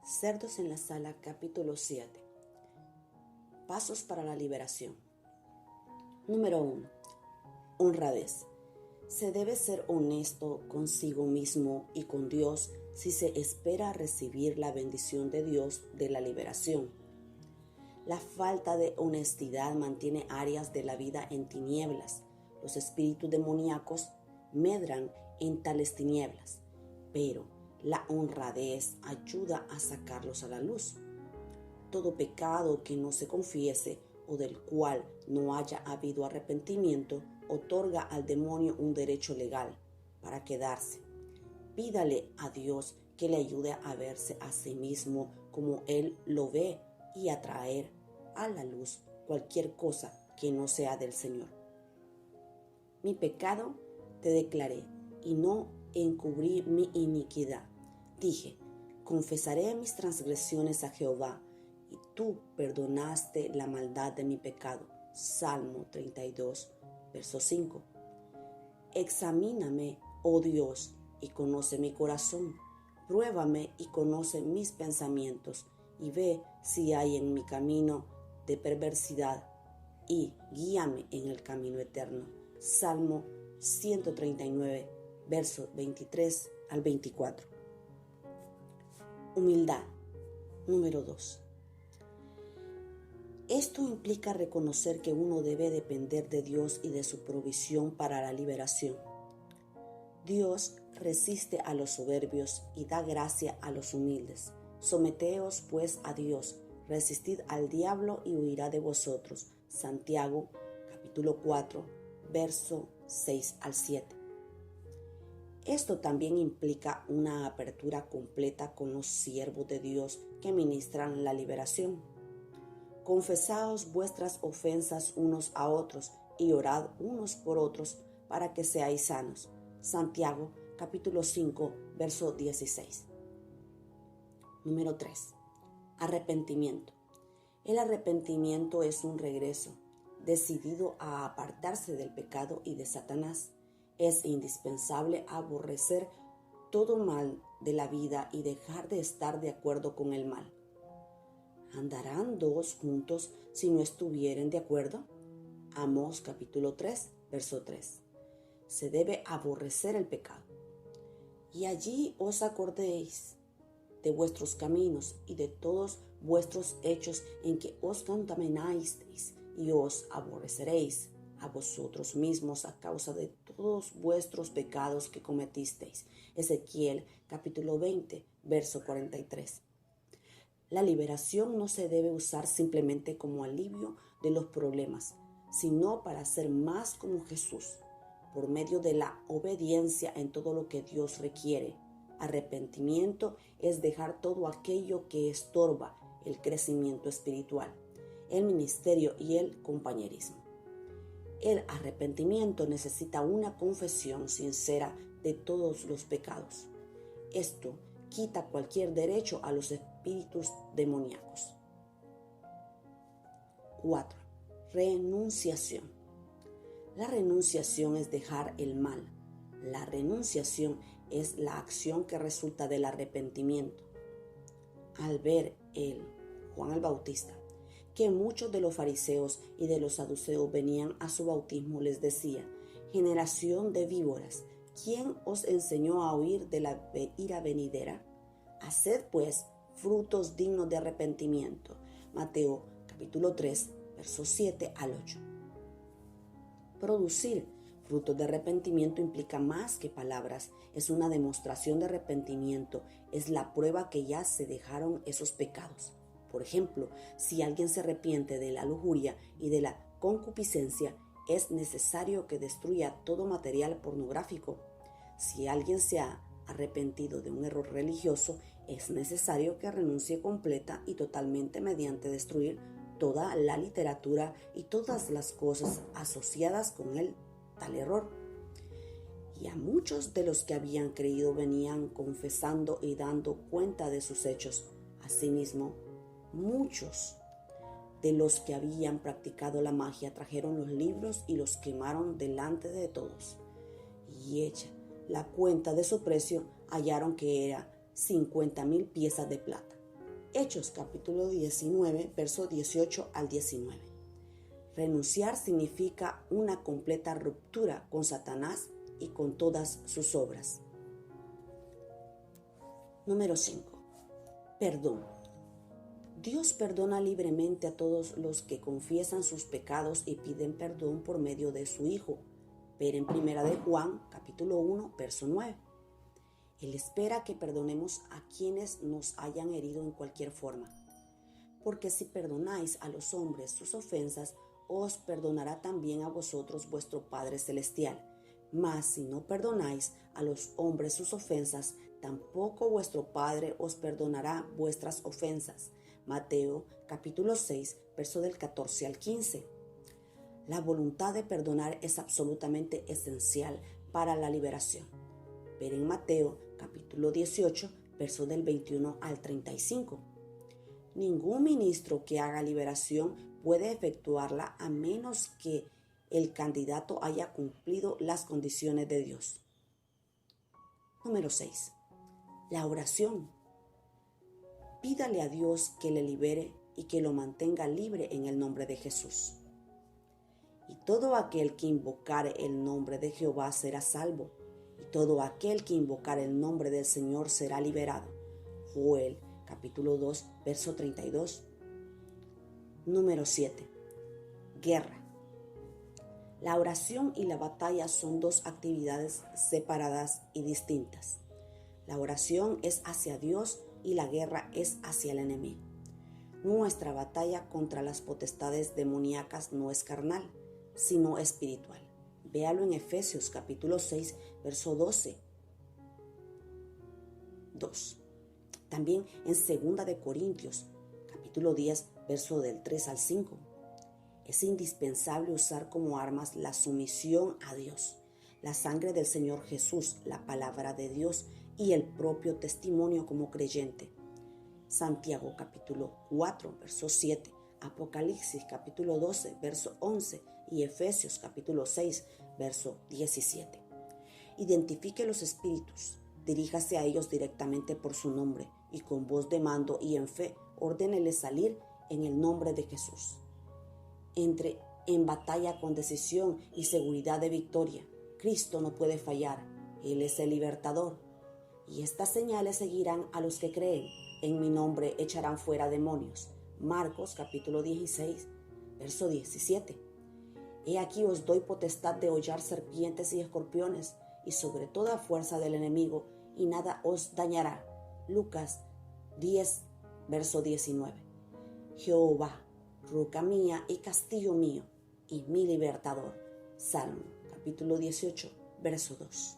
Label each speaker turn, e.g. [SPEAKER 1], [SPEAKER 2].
[SPEAKER 1] Cerdos en la Sala, capítulo 7. Pasos para la liberación. Número 1. Honradez. Se debe ser honesto consigo mismo y con Dios si se espera recibir la bendición de Dios de la liberación. La falta de honestidad mantiene áreas de la vida en tinieblas. Los espíritus demoníacos medran en tales tinieblas, pero la honradez ayuda a sacarlos a la luz. Todo pecado que no se confiese o del cual no haya habido arrepentimiento otorga al demonio un derecho legal para quedarse. Pídale a Dios que le ayude a verse a sí mismo como Él lo ve y a traer a la luz cualquier cosa que no sea del Señor. Mi pecado te declaré y no encubrí mi iniquidad. Dije, confesaré mis transgresiones a Jehová, y tú perdonaste la maldad de mi pecado. Salmo 32, verso 5. Examíname, oh Dios, y conoce mi corazón. Pruébame y conoce mis pensamientos, y ve si hay en mi camino de perversidad, y guíame en el camino eterno. Salmo 139, versos 23 al 24. Humildad. Número 2. Esto implica reconocer que uno debe depender de Dios y de su provisión para la liberación. Dios resiste a los soberbios y da gracia a los humildes. Someteos pues a Dios, resistid al diablo y huirá de vosotros. Santiago, capítulo 4, verso 6 al 7. Esto también implica una apertura completa con los siervos de Dios que ministran la liberación. Confesaos vuestras ofensas unos a otros y orad unos por otros para que seáis sanos. Santiago, capítulo 5, verso 16. Número 3. Arrepentimiento. El arrepentimiento es un regreso, decidido a apartarse del pecado y de Satanás. Es indispensable aborrecer todo mal de la vida y dejar de estar de acuerdo con el mal. ¿Andarán dos juntos si no estuvieren de acuerdo? Amós capítulo 3, verso 3. Se debe aborrecer el pecado. Y allí os acordéis de vuestros caminos y de todos vuestros hechos en que os contaminasteis, y os aborreceréis a vosotros mismos a causa de todos vuestros pecados que cometisteis. Ezequiel capítulo 20, verso 43. La liberación no se debe usar simplemente como alivio de los problemas, sino para ser más como Jesús, por medio de la obediencia en todo lo que Dios requiere. Arrepentimiento es dejar todo aquello que estorba el crecimiento espiritual, el ministerio y el compañerismo. El arrepentimiento necesita una confesión sincera de todos los pecados. Esto quita cualquier derecho a los espíritus demoníacos. 4. Renunciación. La renunciación es dejar el mal. La renunciación es la acción que resulta del arrepentimiento. Al ver Juan el Bautista, que muchos de los fariseos y de los saduceos venían a su bautismo, les decía: generación de víboras, ¿quién os enseñó a huir de la ira venidera? Haced pues frutos dignos de arrepentimiento. Mateo capítulo 3, versos 7 al 8. Producir frutos de arrepentimiento implica más que palabras. Es una demostración de arrepentimiento. Es la prueba que ya se dejaron esos pecados. Por ejemplo, si alguien se arrepiente de la lujuria y de la concupiscencia, es necesario que destruya todo material pornográfico. Si alguien se ha arrepentido de un error religioso, es necesario que renuncie completa y totalmente mediante destruir toda la literatura y todas las cosas asociadas con tal error. Y a muchos de los que habían creído venían confesando y dando cuenta de sus hechos. Asimismo, muchos de los que habían practicado la magia trajeron los libros y los quemaron delante de todos. Y hecha la cuenta de su precio, hallaron que era 50,000 piezas de plata. Hechos capítulo 19, versos 18 al 19. Renunciar significa una completa ruptura con Satanás y con todas sus obras. Número 5. Perdón. Dios perdona libremente a todos los que confiesan sus pecados y piden perdón por medio de su Hijo. Ver en 1 de Juan, capítulo 1, verso 9. Él espera que perdonemos a quienes nos hayan herido en cualquier forma. Porque si perdonáis a los hombres sus ofensas, os perdonará también a vosotros vuestro Padre Celestial. Mas si no perdonáis a los hombres sus ofensas, tampoco vuestro Padre os perdonará vuestras ofensas. Mateo capítulo 6, verso del 14 al 15. La voluntad de perdonar es absolutamente esencial para la liberación. Ver en Mateo capítulo 18, verso del 21 al 35. Ningún ministro que haga liberación puede efectuarla a menos que el candidato haya cumplido las condiciones de Dios. Número 6. La oración. Pídale a Dios que le libere y que lo mantenga libre en el nombre de Jesús. Y todo aquel que invocare el nombre de Jehová será salvo, y todo aquel que invocare el nombre del Señor será liberado. Joel capítulo 2, verso 32. Número 7. Guerra. La oración y la batalla son dos actividades separadas y distintas. La oración es hacia Dios y la guerra es hacia el enemigo. Nuestra batalla contra las potestades demoníacas no es carnal, sino espiritual. Véalo en Efesios capítulo 6, verso 12. 2. También en 2 de Corintios capítulo 10, verso del 3 al 5. Es indispensable usar como armas la sumisión a Dios, la sangre del Señor Jesús, la palabra de Dios y el propio testimonio como creyente. Santiago capítulo 4, verso 7, Apocalipsis capítulo 12, verso 11 y Efesios capítulo 6, verso 17. Identifique los espíritus, diríjase a ellos directamente por su nombre y con voz de mando y en fe, ordéneles salir en el nombre de Jesús. Entre en batalla con decisión y seguridad de victoria. Cristo no puede fallar, Él es el libertador. Y estas señales seguirán a los que creen. En mi nombre echarán fuera demonios. Marcos capítulo 16, verso 17. He aquí os doy potestad de hollar serpientes y escorpiones, y sobre toda fuerza del enemigo, y nada os dañará. Lucas 10, verso 19. Jehová, roca mía y castillo mío, y mi libertador. Salmo capítulo 18, verso 2.